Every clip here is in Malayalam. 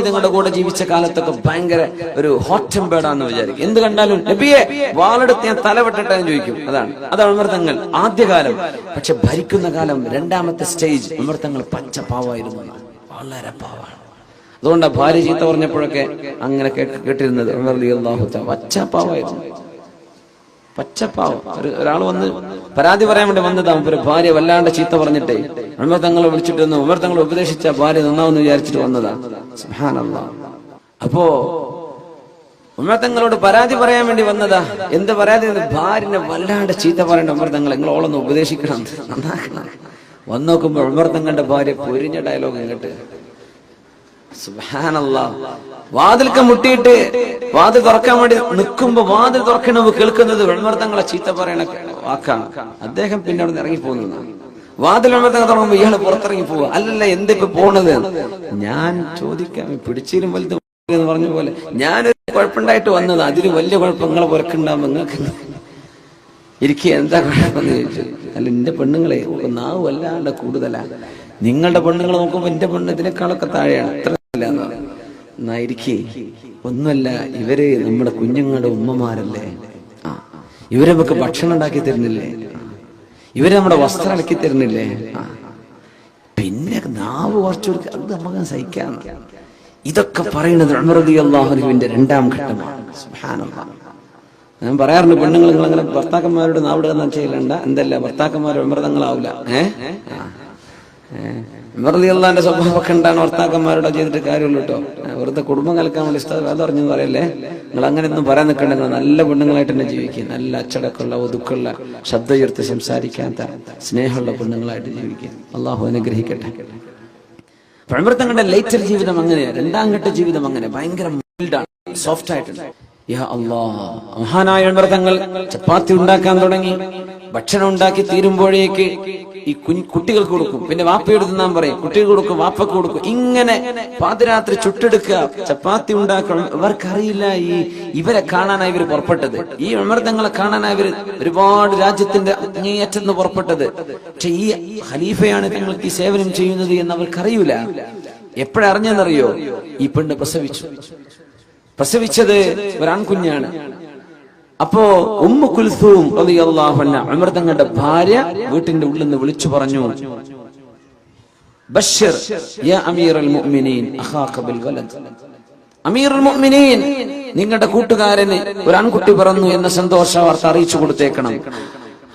നിങ്ങളുടെ കൂടെ ജീവിച്ച കാലത്തൊക്കെ ഭയങ്കര ഒരു ഹോട്ട് ടെമ്പേർഡാണെന്ന് വിചാരിക്കും. എന്ത് കണ്ടാലും നബിയെ വാളെടുത്ത് ഞാൻ തലവെട്ടിട്ടെ എന്ന് ചോദിക്കും. അതാണ് ഉമർ തങ്ങൾ ആദ്യകാലം. പക്ഷെ ഭരിക്കുന്ന കാലം, രണ്ടാമത്തെ സ്റ്റേജ്, ഉമർ തങ്ങൾ പച്ചപ്പാവായിരുന്നു, വളരെ പാവാണ്. അതുകൊണ്ടാണ് ഭാര്യ ചീത്ത പറഞ്ഞപ്പോഴൊക്കെ അങ്ങനെ കേട്ടിരുന്നത്. ഉമർ റളിയല്ലാഹു തആല പച്ചപ്പാവായിരുന്നു, പച്ചപ്പാവം. ഒരാൾ വന്ന് പരാതി പറയാൻ വേണ്ടി വന്നതാ. ഒരു ഭാര്യ വല്ലാണ്ട് ചീത്ത പറഞ്ഞിട്ടേ ഉമർ തങ്ങളെ വിളിച്ചിട്ട് ഉമർ തങ്ങൾ ഉപദേശിച്ച ഭാര്യ നന്നാവെന്ന് വിചാരിച്ചിട്ട് വന്നതാ. സുബ്ഹാനല്ലാഹ്. അപ്പോ ഉമർ തങ്ങളോട് പരാതി പറയാൻ വേണ്ടി വന്നതാ. എന്ത് പരാതി? ഭാര്യനെ വല്ലാണ്ട് ചീത്ത പറയേണ്ട ഉമർ തങ്ങൾ, നിങ്ങൾ ഓളൊന്ന് ഉപദേശിക്കണം, നന്നാക്കണം. വന്നു നോക്കുമ്പോ ഉമർ തങ്ങളുടെ ഭാര്യ പൊരിഞ്ഞ ഡയലോഗ് കേട്ട്. സുബ്ഹാനല്ലാഹ്. വാതിൽക്ക് മുട്ടിയിട്ട് വാതിൽ തുറക്കാൻ വേണ്ടി നിൽക്കുമ്പോ വാതിൽ തുറക്കണവ് കേൾക്കുന്നത് ഉമർ തങ്ങളെ ചീത്ത പറയണ വാക്കാണ്. അദ്ദേഹം പിന്നെ അവിടെ നിന്ന് ഇറങ്ങിപ്പോകുന്ന വാതിൽ ഉമർ തങ്ങൾ തുടങ്ങുമ്പോ ഇയാള് പുറത്തിറങ്ങി പോവുക. അല്ലല്ല, എന്തിപ്പോ പോണത്? ഞാൻ ചോദിക്കാം, പിടിച്ചിലും വലുത് എന്ന് പറഞ്ഞ പോലെ ഞാനൊരു കുഴപ്പമുണ്ടായിട്ട് വന്നത്, അതിന് വലിയ കുഴപ്പം നിങ്ങളെ പുറക്കുണ്ടാവുമ്പോ നിങ്ങൾക്ക് ഇരിക്കുക, എന്താ കുഴപ്പമെന്ന് ചോദിച്ചു. അല്ല, എന്റെ പെണ്ണുങ്ങളെ നാവ് വല്ലാണ്ട് കൂടുതലാ. നിങ്ങളുടെ പെണ്ണുങ്ങൾ നോക്കുമ്പോ എന്റെ പെണ്ണ് ഇതിനേക്കാളൊക്കെ താഴെയാണ്. അത്ര എന്നായിരിക്കേ ഒന്നുമല്ല, ഇവര് നമ്മുടെ കുഞ്ഞുങ്ങളുടെ ഉമ്മമാരല്ലേ, ഇവരെ നമുക്ക് ഭക്ഷണം ഉണ്ടാക്കി തരുന്നില്ലേ, ഇവരെ നമ്മുടെ വസ്ത്രം അലക്കി തരുന്നില്ലേ, പിന്നെ നാവ് കുറച്ചു കൊടുക്കുക, അത് നമുക്ക് സഹിക്കാം. ഇതൊക്കെ പറയുന്നത് ഉമർ റളിയല്ലാഹു അൻഹുവിന്റെ രണ്ടാം ഘട്ടമാണ്. സുബ്ഹാനല്ലാഹ്. ഞാൻ പറയാറുണ്ട്, പെണ്ണുങ്ങൾ നിങ്ങൾ അങ്ങനെ ഭർത്താക്കന്മാരോട് നാവിടുക ചെയ്യലണ്ട, എന്തല്ല ഭർത്താക്കന്മാർ ഉമർ തങ്ങളാവില്ല. ഉമർ റളിയല്ലാഹുവിന്റെ സ്വഭാവമൊക്കെ എന്താണ് ഭർത്താക്കന്മാരോട് ചെയ്തിട്ട് കാര്യമുള്ളൂ കേട്ടോ. വെറുതെ കുടുംബം കലക്കാൻ വേണ്ടി അത് അറിഞ്ഞെന്ന് പറയല്ലേ. നിങ്ങൾ അങ്ങനെ ഒന്നും പറയാൻ നിൽക്കണ്ട. നിങ്ങൾ നല്ല പെണ്ണുങ്ങളായിട്ട് തന്നെ ജീവിക്കുക, നല്ല അച്ചടക്കമുള്ള ഒതുക്കുള്ള ശബ്ദം ഉയർത്തി സംസാരിക്കാത്ത സ്നേഹമുള്ള പെണ്ണുങ്ങളായിട്ട് ജീവിക്കുക. അള്ളാഹു അനുഗ്രഹിക്കട്ടെ. ഉമർ തങ്ങളുടെ ലേറ്റർ ജീവിതം അങ്ങനെയാണ്, രണ്ടാം ഘട്ട ജീവിതം അങ്ങനെ ഭയങ്കര മൈൽഡാണ്, സോഫ്റ്റ് ആയിട്ടുണ്ട്. യാ അല്ലാഹ്. മഹാനായ ഉമർ തങ്ങൾ ചപ്പാത്തി ഉണ്ടാക്കാൻ തുടങ്ങി. ഭക്ഷണം ഉണ്ടാക്കി തീരുമ്പോഴേക്ക് ഈ കുട്ടികൾക്ക് കൊടുക്കും, പിന്നെ വാപ്പയോട് തിന്നാൻ പറയും, കുട്ടികൾ കൊടുക്കും, വാപ്പക്ക് കൊടുക്കും. ഇങ്ങനെ പാതിരാത്രി ചുട്ടെടുക്കുക, ചപ്പാത്തി ഉണ്ടാക്കണം. ഇവർക്കറിയില്ല ഇവരെ കാണാനായി ഇവർ പുറപ്പെട്ടത്, ഈ ഉമർ തങ്ങളെ കാണാനായി ഇവർ ഒരുപാട് രാജ്യത്തിന്റെ അങ്ങേയറ്റെന്ന് പുറപ്പെട്ടത്. പക്ഷെ ഈ ഖലീഫയാണ് തങ്ങൾക്ക് ഈ സേവനം ചെയ്യുന്നത് എന്ന് അവർക്കറിയൂല. എപ്പോഴറിഞ്ഞെന്നറിയോ? ഈ പെണ്ണ് പ്രസവിച്ചത് ഒരാൺകുഞ്ഞാണ്. അപ്പോ ഉമ്മു കുൽസൂം റളിയല്ലാഹു അൻഹ, ഉമർ തങ്ങളുടെ ഭാര്യ, വീട്ടിന്റെ ഉള്ളിൽ നിന്ന് വിളിച്ചു പറഞ്ഞു, ബശ്ശിർ യാ അമീറുൽ മുഅ്മിനീൻ അഖാക ബിൽ വലദ്. അമീറുൽ മുഅ്മിനീൻ, നിങ്ങളുടെ കൂട്ടുകാരന് ഒരു ആൺകുട്ടി പിറന്നു എന്ന സന്തോഷ വാർത്ത അറിയിച്ചു കൊടുത്തേക്കണം.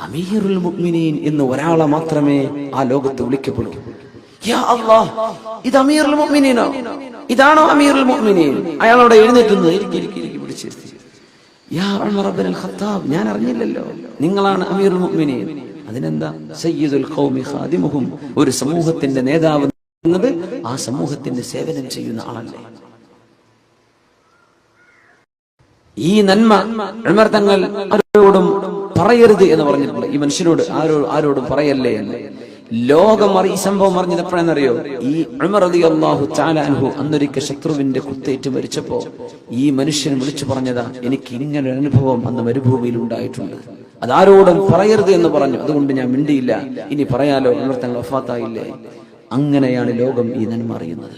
അമീറുൽ മുഅ്മിനീൻ എന്ന് ഒരാളെ മാത്രമേ ആ ലോകത്ത് വിളിക്കപ്പെടൂ. യാ അല്ലാഹ്, ഇത് അമീറുൽ മുഅ്മിനീനോ? ഇതാണോ അമീറുൽ മുഅ്മിനീൻ? അയാളോട് എഴുന്നേറ്റുന്നത്, ഇരിക്കി പിടിച്ചിരുത്തി. യാ ഉമർ ഇബ്നുൽ ഖത്താബ്, ഞാൻ അറിഞ്ഞില്ലല്ലോ നിങ്ങളാണ് അമീറുൽ മുഅ്മിനീൻ. അതിനെന്താ? സയ്യിദുൽ ഖൗമി ഖാദിമുഹും, ഒരു സമൂഹത്തിന്റെ നേതാവ് എന്നത് ആ സമൂഹത്തിന്റെ സേവനം ചെയ്യുന്ന ആളല്ലേ. ഈ നന്മ ഉമർ തങ്ങൾ ആരോടും പറയരുത് എന്ന് പറഞ്ഞിട്ടുണ്ട്. ഈ മനുഷ്യനോട് ആരോടും പറയല്ലേ എന്ന്. ലോകം ഈ സംഭവം അറിഞ്ഞത് എപ്പോഴെന്നറിയോ? ഈ ഉമർ റളിയല്ലാഹു തആല അൻഹു അന്നൊരിക്കൽ ശത്രുവിന്റെ കുത്തേറ്റ് മരിച്ചപ്പോ ഈ മനുഷ്യൻ വിളിച്ചു പറഞ്ഞതാ, എനിക്ക് ഇങ്ങനെ ഒരു അനുഭവം അന്ന് മരുഭൂമിയിൽ ഉണ്ടായിട്ടുണ്ട്, അതാരോടും പറയരുത് എന്ന് പറഞ്ഞു. അതുകൊണ്ട് ഞാൻ മിണ്ടിയില്ല. ഇനി പറയാലോ, ഉമർ തങ്ങൾ വഫാത്തായില്ലേ. അങ്ങനെയാണ് ലോകം ഈ നന്മ അറിയുന്നത്.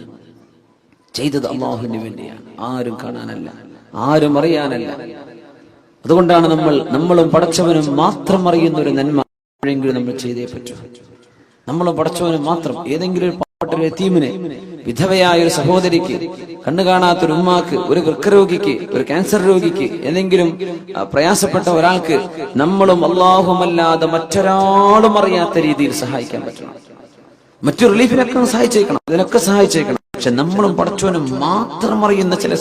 ചെയ്തത് അല്ലാഹുവിന് വേണ്ടിയാണ്, ആരും കാണാനല്ല, ആരും അറിയാനല്ല. അതുകൊണ്ടാണ് നമ്മളും പടച്ചവനും മാത്രം അറിയുന്ന ഒരു നന്മ എപ്പോഴെങ്കിലും നമ്മൾ ചെയ്തേ പറ്റൂ. നമ്മളും പടച്ചവനും മാത്രം. ഏതെങ്കിലും ഒരു പാവപ്പെട്ട ഒരു യതീമിന്, വിധവയായ ഒരു സഹോദരിക്ക്, കണ്ണു കാണാത്തൊരു ഉമ്മാക്ക്, ഒരു വൃക്കരോഗിക്ക്, ഒരു ക്യാൻസർ രോഗിക്ക്, ഏതെങ്കിലും പ്രയാസപ്പെട്ട ഒരാൾക്ക് നമ്മളും അല്ലാഹുമല്ലാതെ മറ്റൊരാളും അറിയാത്ത രീതിയിൽ സഹായിക്കാൻ പറ്റണം. മറ്റു റിലീഫിനൊക്കെ സഹായിച്ചേക്കണം, ഇതിനൊക്കെ സഹായിച്ചേക്കണം. പക്ഷെ നമ്മളും പടച്ചവനും മാത്രം അറിയുന്ന ചില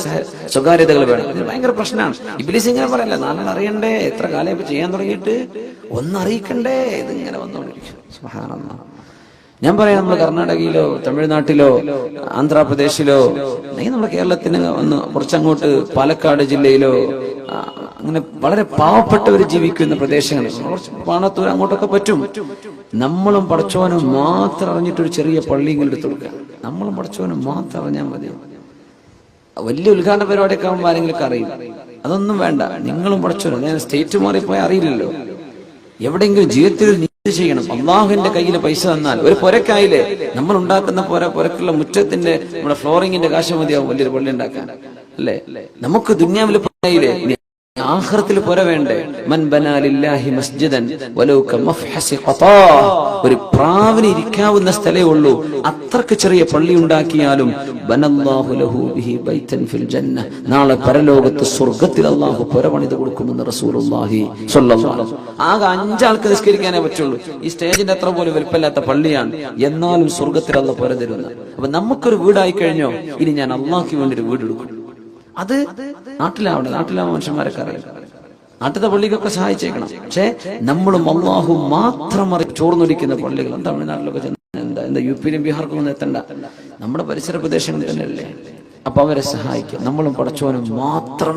സ്വകാര്യതകൾ വേണം. ഇത് ഭയങ്കര പ്രശ്നമാണ്. ഇബ്ലീസ് ഇങ്ങനെ പറയല്ല, നാളെ അറിയണ്ടേ, എത്ര കാലം ഇപ്പൊ ചെയ്യാൻ തുടങ്ങിയിട്ട് ഒന്നറിയിക്കണ്ടേ, ഇതിങ്ങനെ വന്നോണ്ടിരിക്കും. സുബ്ഹാനല്ലാഹ്. ഞാൻ പറയാം, നമ്മൾ കർണാടകയിലോ തമിഴ്നാട്ടിലോ ആന്ധ്രാപ്രദേശിലോ, അല്ലെങ്കിൽ നമ്മുടെ കേരളത്തിന് ഒന്ന് കുറച്ചങ്ങോട്ട് പാലക്കാട് ജില്ലയിലോ, അങ്ങനെ വളരെ പാവപ്പെട്ടവർ ജീവിക്കുന്ന പ്രദേശങ്ങളിൽ, കുറച്ച് പാണത്തൂർ അങ്ങോട്ടൊക്കെ പറ്റും. നമ്മളും പടച്ചവനും മാത്രം അറിഞ്ഞിട്ടൊരു ചെറിയ പള്ളിയെങ്കിലും എടുത്തു കൊടുക്കുക. നമ്മളും പടച്ചവനും മാത്രം അറിഞ്ഞാൽ മതി. വലിയ ഉദ്ഘാടന പരിപാടിയൊക്കെ ആകുമ്പോൾ ആരെങ്കിലും അറിയും. അതൊന്നും വേണ്ട, നിങ്ങളും പടച്ചവനും. ഞാൻ സ്റ്റേറ്റ് മാറിപ്പോയാൽ അറിയില്ലല്ലോ. എവിടെയെങ്കിലും ജീവിതത്തിൽ ചെയ്യണം. അള്ളാഹുവിന്റെ കയ്യിൽ പൈസ തന്നാൽ ഒരു പുരക്കായില്ലേ, നമ്മൾ ഉണ്ടാക്കുന്ന പുരക്കുള്ള മുറ്റത്തിന്റെ നമ്മുടെ ഫ്ലോറിങ്ങിന്റെ കാശ് മതിയാവും വലിയൊരു പള്ളി ഉണ്ടാക്കാൻ, അല്ലേ? നമുക്ക് ദുനിയാവിൽ പുരയില്ലേ, ആഖിറത്തിൽ പുര വേണ്ടേ? മൻ ബനാ ലില്ലാഹി മസ്ജിദൻ വലൗ കമഫ്ഹസി ഖതാ, ഒരു പ്രാവിന് ഇരിക്കാവുന്ന സ്ഥലേ ഉള്ളൂ, അത്രക്ക് ചെറിയ പള്ളി ഉണ്ടാക്കിയാലും ബനല്ലാഹു ലഹു ബിഹി ബൈതൻ ഫിൽ ജന്ന, നാളെ പരലോകത്ത് സ്വർഗ്ഗത്തിൽ അല്ലാഹു പുര പണിത് കൊടുക്കുമെന്ന് റസൂലുള്ളാഹി സ്വല്ലല്ലാഹു അലൈഹി വസല്ലം. ആകെ 5 ആൾക്ക് നിസ്കരിക്കാനേ പറ്റുള്ളൂ. ഈ സ്റ്റേജിന്റെ അത്ര പോലും വലിപ്പമില്ലാത്ത പള്ളിയാണ്, എന്നാലും സ്വർഗ്ഗത്തിൽ അല്ലാഹു പുര തരുന്നു. അപ്പൊ നമുക്കൊരു വീടായി കഴിഞ്ഞോ, ഇനി ഞാൻ അള്ളാഹ്ക്ക് വേണ്ടി ഒരു വീട് എടുക്കും. അത് നാട്ടിലാവുന്ന മനുഷ്യന്മാരൊക്കെ അറിയാം, നാട്ടിലത്തെ പള്ളിക്കൊക്കെ സഹായിച്ചേക്കണം. പക്ഷെ നമ്മളും അള്ളാഹു മാത്രം ചോർന്നൊലിക്കുന്ന പള്ളികൾ തമിഴ്നാട്ടിലൊക്കെ എന്താ യുപിയിലും ബീഹാർക്കും ഒന്നും എത്തണ്ട, നമ്മുടെ പരിസര പ്രദേശങ്ങളിൽ തന്നെയല്ലേ. അപ്പൊ അവരെ സഹായിക്കും. നമ്മളും പടച്ചോനും മാത്രം